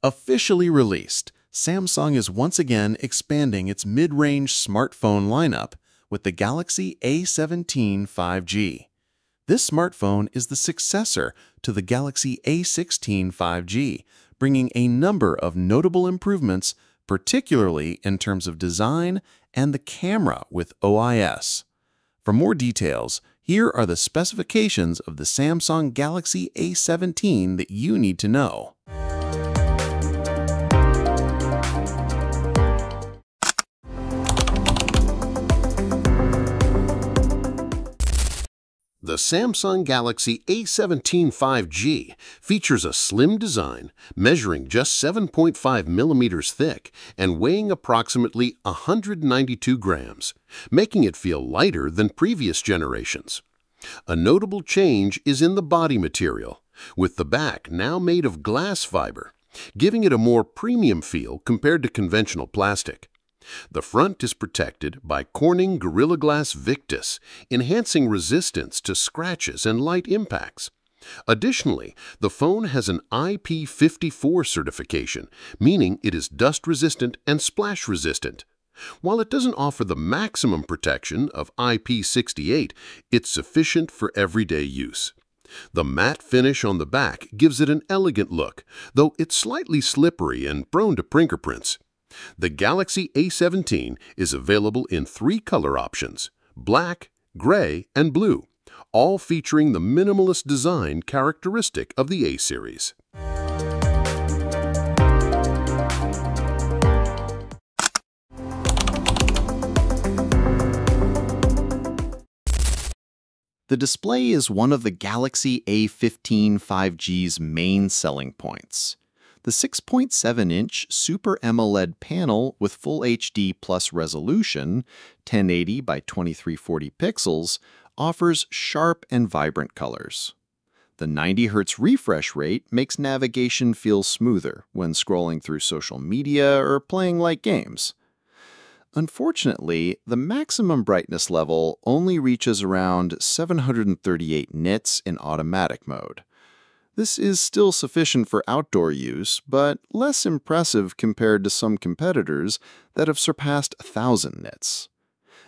Officially released, Samsung is once again expanding its mid-range smartphone lineup with the Galaxy A17 5G. This smartphone is the successor to the Galaxy A16 5G, bringing a number of notable improvements, particularly in terms of design and the camera with OIS. For more details, here are the specifications of the Samsung Galaxy A17 that you need to know. The Samsung Galaxy A17 5G features a slim design, measuring just 7.5 millimeters thick and weighing approximately 192 grams, making it feel lighter than previous generations. A notable change is in the body material, with the back now made of glass fiber, giving it a more premium feel compared to conventional plastic. The front is protected by Corning Gorilla Glass Victus, enhancing resistance to scratches and light impacts. Additionally, the phone has an IP54 certification, meaning it is dust-resistant and splash-resistant. While it doesn't offer the maximum protection of IP68, it's sufficient for everyday use. The matte finish on the back gives it an elegant look, though it's slightly slippery and prone to fingerprints. The Galaxy A17 is available in 3 color options: black, gray, and blue, all featuring the minimalist design characteristic of the A series. The display is one of the Galaxy A15 5G's main selling points. The 6.7-inch Super AMOLED panel with Full HD Plus resolution, 1080 by 2340 pixels, offers sharp and vibrant colors. The 90 Hz refresh rate makes navigation feel smoother when scrolling through social media or playing light games. Unfortunately, the maximum brightness level only reaches around 738 nits in automatic mode. This is still sufficient for outdoor use, but less impressive compared to some competitors that have surpassed 1,000 nits.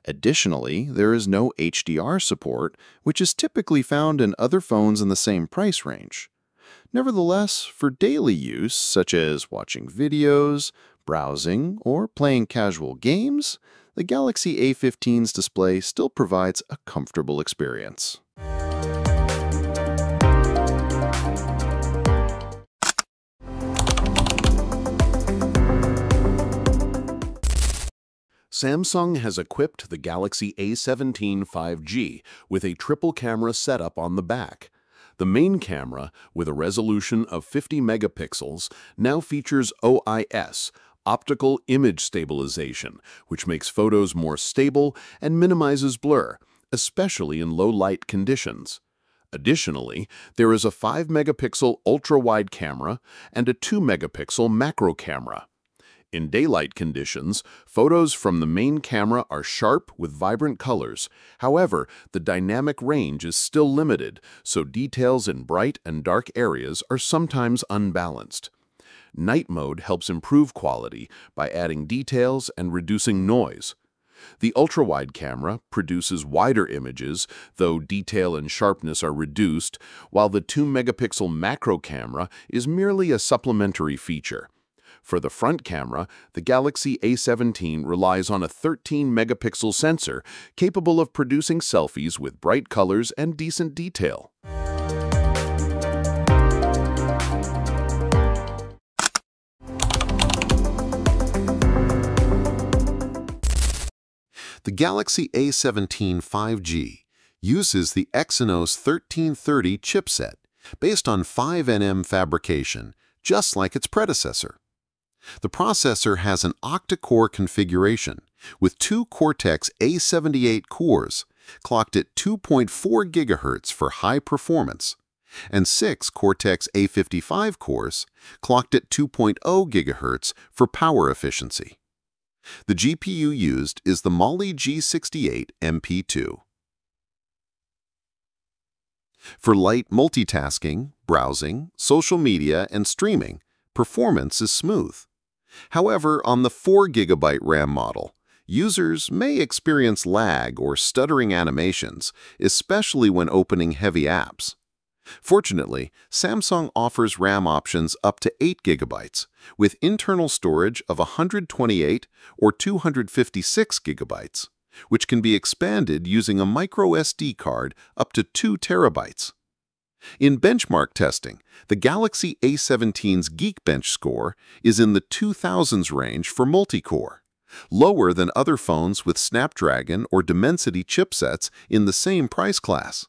Additionally, there is no HDR support, which is typically found in other phones in the same price range. Nevertheless, for daily use, such as watching videos, browsing, or playing casual games, the Galaxy A15's display still provides a comfortable experience. Samsung has equipped the Galaxy A17 5G with a triple camera setup on the back. The main camera, with a resolution of 50 megapixels, now features OIS, optical image stabilization, which makes photos more stable and minimizes blur, especially in low-light conditions. Additionally, there is a 5-megapixel ultra-wide camera and a 2-megapixel macro camera. In daylight conditions, photos from the main camera are sharp with vibrant colors. However, the dynamic range is still limited, so details in bright and dark areas are sometimes unbalanced. Night mode helps improve quality by adding details and reducing noise. The ultra-wide camera produces wider images, though detail and sharpness are reduced, while the 2-megapixel macro camera is merely a supplementary feature. For the front camera, the Galaxy A17 relies on a 13-megapixel sensor capable of producing selfies with bright colors and decent detail. The Galaxy A17 5G uses the Exynos 1330 chipset based on 5nm fabrication, just like its predecessor. The processor has an octa-core configuration with 2 Cortex A78 cores clocked at 2.4 GHz for high performance and 6 Cortex A55 cores clocked at 2.0 GHz for power efficiency. The GPU used is the Mali G68 MP2. For light multitasking, browsing, social media, and streaming, performance is smooth. However, on the 4 GB RAM model, users may experience lag or stuttering animations, especially when opening heavy apps. Fortunately, Samsung offers RAM options up to 8 GB, with internal storage of 128 or 256 GB, which can be expanded using a micro SD card up to 2 TB. In benchmark testing, the Galaxy A17's Geekbench score is in the 2000s range for multi-core, lower than other phones with Snapdragon or Dimensity chipsets in the same price class.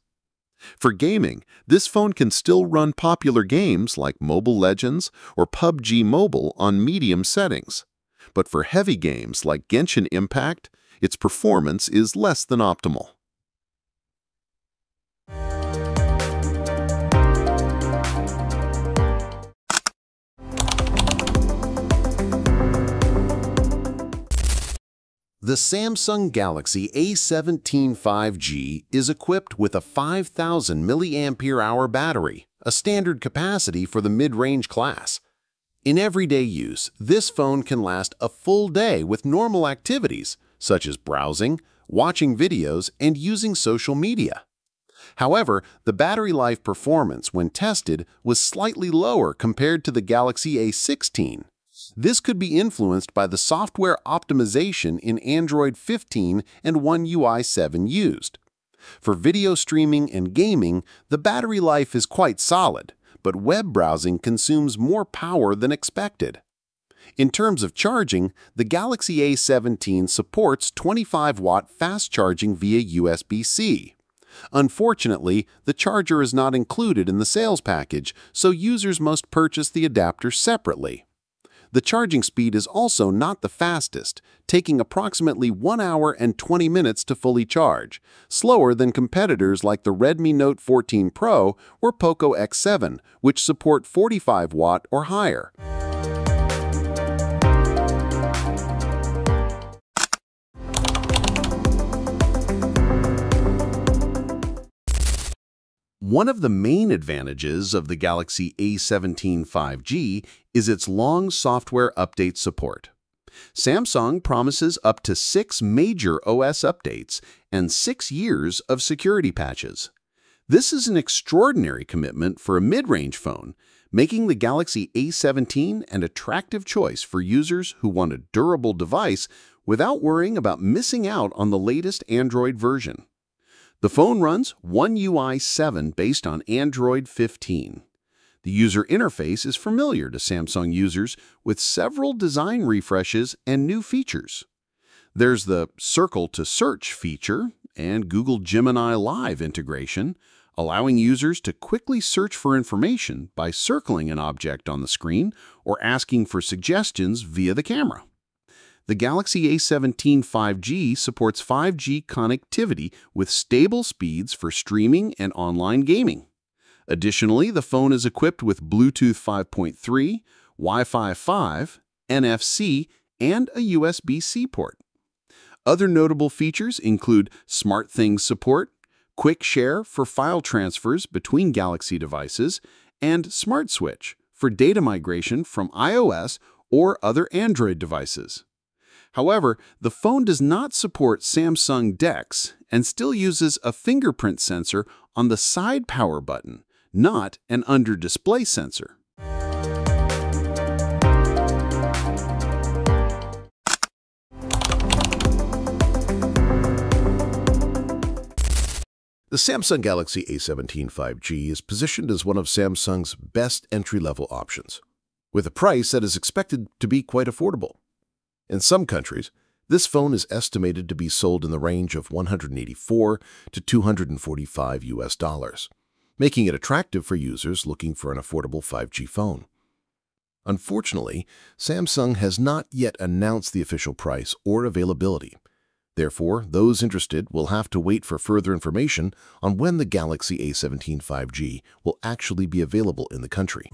For gaming, this phone can still run popular games like Mobile Legends or PUBG Mobile on medium settings. But for heavy games like Genshin Impact, its performance is less than optimal. The Samsung Galaxy A17 5G is equipped with a 5,000 mAh battery, a standard capacity for the mid-range class. In everyday use, this phone can last a full day with normal activities, such as browsing, watching videos, and using social media. However, the battery life performance when tested was slightly lower compared to the Galaxy A16. This could be influenced by the software optimization in Android 15 and One UI 7 used. For video streaming and gaming, the battery life is quite solid, but web browsing consumes more power than expected. In terms of charging, the Galaxy A17 supports 25-watt fast charging via USB-C. Unfortunately, the charger is not included in the sales package, so users must purchase the adapter separately. The charging speed is also not the fastest, taking approximately 1 hour and 20 minutes to fully charge, slower than competitors like the Redmi Note 14 Pro or Poco X7, which support 45-watt or higher. One of the main advantages of the Galaxy A17 5G is its long software update support. Samsung promises up to 6 major OS updates and 6 years of security patches. This is an extraordinary commitment for a mid-range phone, making the Galaxy A17 an attractive choice for users who want a durable device without worrying about missing out on the latest Android version. The phone runs One UI 7 based on Android 15. The user interface is familiar to Samsung users with several design refreshes and new features. There's the Circle to Search feature and Google Gemini Live integration, allowing users to quickly search for information by circling an object on the screen or asking for suggestions via the camera. The Galaxy A17 5G supports 5G connectivity with stable speeds for streaming and online gaming. Additionally, the phone is equipped with Bluetooth 5.3, Wi-Fi 5, NFC, and a USB-C port. Other notable features include SmartThings support, Quick Share for file transfers between Galaxy devices, and Smart Switch for data migration from iOS or other Android devices. However, the phone does not support Samsung DeX and still uses a fingerprint sensor on the side power button, not an under-display sensor. The Samsung Galaxy A17 5G is positioned as one of Samsung's best entry-level options, with a price that is expected to be quite affordable. In some countries, this phone is estimated to be sold in the range of $184 to $245, making it attractive for users looking for an affordable 5G phone. Unfortunately, Samsung has not yet announced the official price or availability. Therefore, those interested will have to wait for further information on when the Galaxy A17 5G will actually be available in the country.